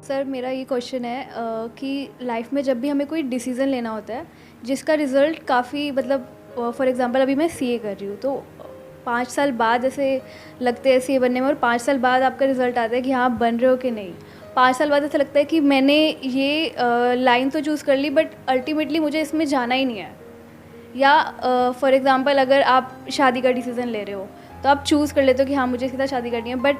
Sir मेरा ये question है कि लाइफ में जब भी हमें कोई डिसीज़न लेना होता है जिसका रिज़ल्ट काफ़ी मतलब फॉर एग्जांपल अभी मैं सीए कर रही हूँ तो 5 साल बाद ऐसे लगते हैं सीए बनने में और 5 साल बाद आपका रिज़ल्ट आता है कि हाँ आप बन रहे हो कि नहीं। 5 साल बाद ऐसा लगता है कि मैंने ये लाइन तो चूज़ कर ली बट अल्टीमेटली मुझे इसमें जाना ही नहीं है। या फॉर एग्ज़ाम्पल अगर आप शादी का डिसीज़न ले रहे हो तो आप चूज़ कर लेते हो कि हाँ मुझे इसके साथ शादी करनी है बट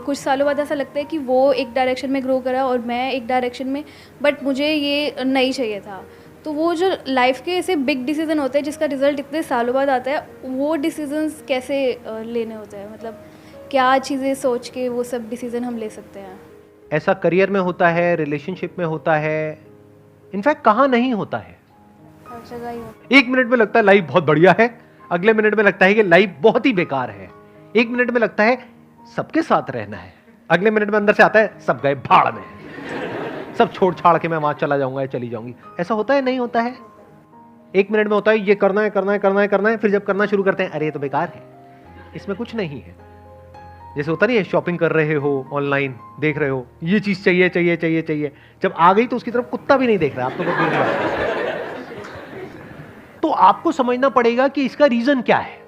कुछ सालों बाद ऐसा लगता है कि वो एक डायरेक्शन में ग्रो करा और मैं एक डायरेक्शन में, बट मुझे ये नहीं चाहिए था। तो वो जो लाइफ के ऐसे बिग डिसीज़न होते हैं जिसका रिज़ल्ट इतने सालों बाद आता है, वो डिसीजंस कैसे लेने होते हैं, मतलब क्या चीज़ें सोच के वो सब डिसीज़न हम ले सकते हैं? ऐसा करियर में होता है, रिलेशनशिप में होता है, इनफैक्ट कहाँ नहीं होता है। हर जगह ही होता है। एक मिनट में लगता है लाइफ बहुत बढ़िया है, अगले मिनट में लगता है कि लाइफ बहुत ही बेकार है। एक मिनट में लगता है सबके साथ रहना है, अगले मिनट में अंदर से आता है सब गए भाड़ में, सब छोड़ छाड़ के मैं वहां चला जाऊंगा या चली जाऊंगी। ऐसा होता है नहीं होता है? एक मिनट में होता है ये करना है करना है करना है करना है, फिर जब करना शुरू करते हैं अरे ये तो बेकार है, इसमें कुछ नहीं है। जैसे होता नहीं है, शॉपिंग कर रहे हो, ऑनलाइन देख रहे हो ये चीज चाहिए चाहिए चाहिए चाहिए, जब आ गई तो उसकी तरफ कुत्ता भी नहीं देख रहा, आप तो बहुत दूर की बात है। तो आपको समझना पड़ेगा कि इसका रीजन क्या है।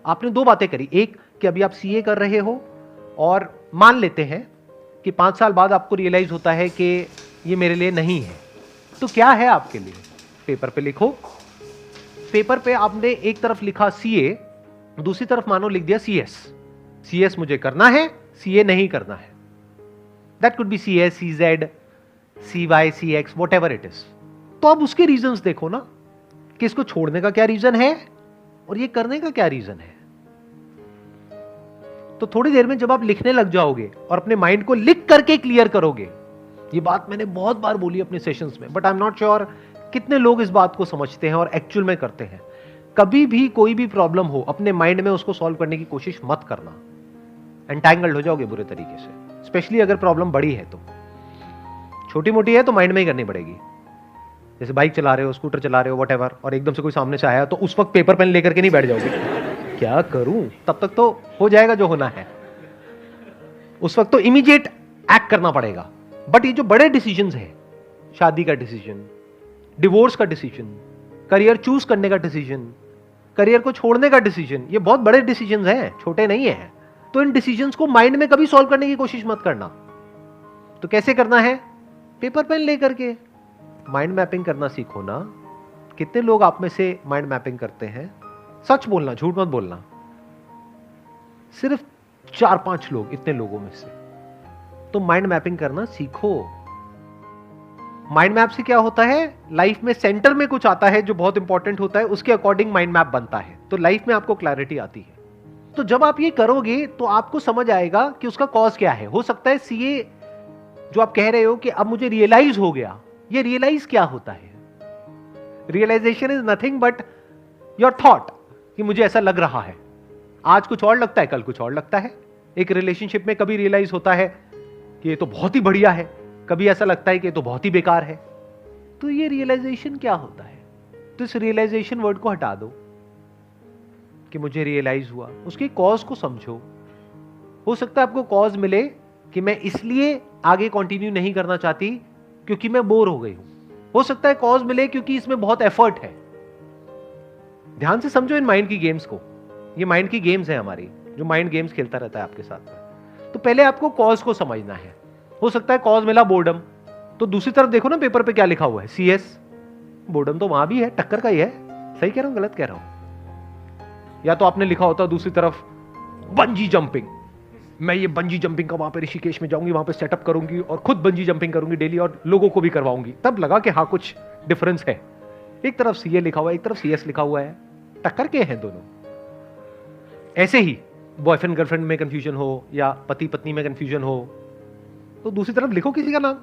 आपने दो बातें करी, एक कि अभी आप सीए कर रहे हो और मान लेते हैं कि 5 साल बाद आपको रियलाइज होता है कि ये मेरे लिए नहीं है। तो क्या है आपके लिए? पेपर पे लिखो। पेपर पे आपने एक तरफ लिखा सीए, दूसरी तरफ मानो लिख दिया सीएस। सीएस मुझे करना है, सीए नहीं करना है। That could be CS, CZ, CY, CX, whatever it is. तो अब उसके रीजंस देखो ना कि इसको छोड़ने का क्या रीजन है और ये करने का क्या रीजन है। तो थोड़ी देर में जब आप लिखने लग जाओगे और अपने माइंड को लिख करके क्लियर करोगे, ये बात मैंने बहुत बार बोली अपने सेशंस में, but I am not sure कितने लोग इस बात को समझते हैं और एक्चुअल में करते हैं। कभी भी कोई भी प्रॉब्लम हो, अपने माइंड में उसको सॉल्व करने की कोशिश मत करना, एंटैंगल्ड हो जाओगे बुरे तरीके से। स्पेशली अगर प्रॉब्लम बड़ी है तो, छोटी मोटी है तो माइंड में ही करनी पड़ेगी। जैसे बाइक चला रहे हो, स्कूटर चला रहे हो, व्हाटएवर, और एकदम से कोई सामने से आया तो उस वक्त पेपर पेन लेकर के नहीं बैठ जाओगे, क्या करूं, तब तक तो हो जाएगा जो होना है। उस वक्त तो इमीडिएट एक्ट करना पड़ेगा। बट ये जो बड़े डिसीजंस हैं, शादी का डिसीजन, डिवोर्स का डिसीजन, करियर चूज करने का डिसीजन, करियर को छोड़ने का डिसीजन, ये बहुत बड़े डिसीजंस हैं, छोटे नहीं है। तो इन डिसीजंस को माइंड में कभी सॉल्व करने की कोशिश मत करना। तो कैसे करना है? पेपर पेन लेकर के माइंड मैपिंग करना सीखो ना। कितने लोग आप में से माइंड मैपिंग करते हैं? सच बोलना, झूठ मत बोलना। सिर्फ 4-5 लोग, इतने लोगों में से। तो माइंड मैपिंग करना सीखो। माइंड मैप से क्या होता है, लाइफ में सेंटर में कुछ आता है जो बहुत इंपॉर्टेंट होता है, उसके अकॉर्डिंग माइंड मैप बनता है, तो लाइफ में आपको क्लैरिटी आती है। तो जब आप ये करोगे तो आपको समझ आएगा कि उसका कॉज क्या है। हो सकता है सीए जो आप कह रहे हो कि अब मुझे रियलाइज हो गया, ये रियलाइज क्या होता है? Realisation is nothing but your thought, कि मुझे ऐसा लग रहा है। आज कुछ और लगता है, कल कुछ और लगता है। एक रिलेशनशिप में कभी रियलाइज होता है कि ये तो बहुत ही बढ़िया है, कभी ऐसा लगता है कि ये तो बहुत ही बेकार है। तो ये रियलाइजेशन क्या होता है? तो इस रियलाइजेशन वर्ड को हटा दो कि मुझे रियलाइज हुआ, उसके कॉज को समझो। हो सकता है आपको कॉज मिले कि मैं इसलिए आगे कंटिन्यू नहीं करना चाहती क्योंकि मैं बोर हो गई हूं। हो सकता है कॉज मिले क्योंकि इसमें बहुत एफर्ट है। ध्यान से समझो इन माइंड की गेम्स को। ये माइंड की गेम्स है हमारी, जो माइंड गेम्स खेलता रहता है आपके साथ में। तो पहले आपको कॉज को समझना है। हो सकता है कॉज मिला बोर्डम, तो दूसरी तरफ देखो ना पेपर पे क्या लिखा हुआ है, सीएस। बोर्डम तो वहां भी है, टक्कर का ही है। सही कह रहा हूं, गलत कह रहा हूं? या तो आपने लिखा होता दूसरी तरफ बंजी जंपिंग, मैं ये बंजी जंपिंग का वहां पे ऋषिकेश में जाऊंगी, वहां पे सेटअप करूंगी और खुद बंजी जंपिंग करूंगी डेली और लोगों को भी करवाऊंगी। तब लगा कि हाँ कुछ डिफरेंस है। एक तरफ सीए लिखा हुआ है, एक तरफ सीएस लिखा हुआ है, टक्कर के हैं दोनों। ऐसे ही बॉयफ्रेंड गर्लफ्रेंड में कंफ्यूजन हो या पति पत्नी में कंफ्यूजन हो, तो दूसरी तरफ लिखो किसी का नाम।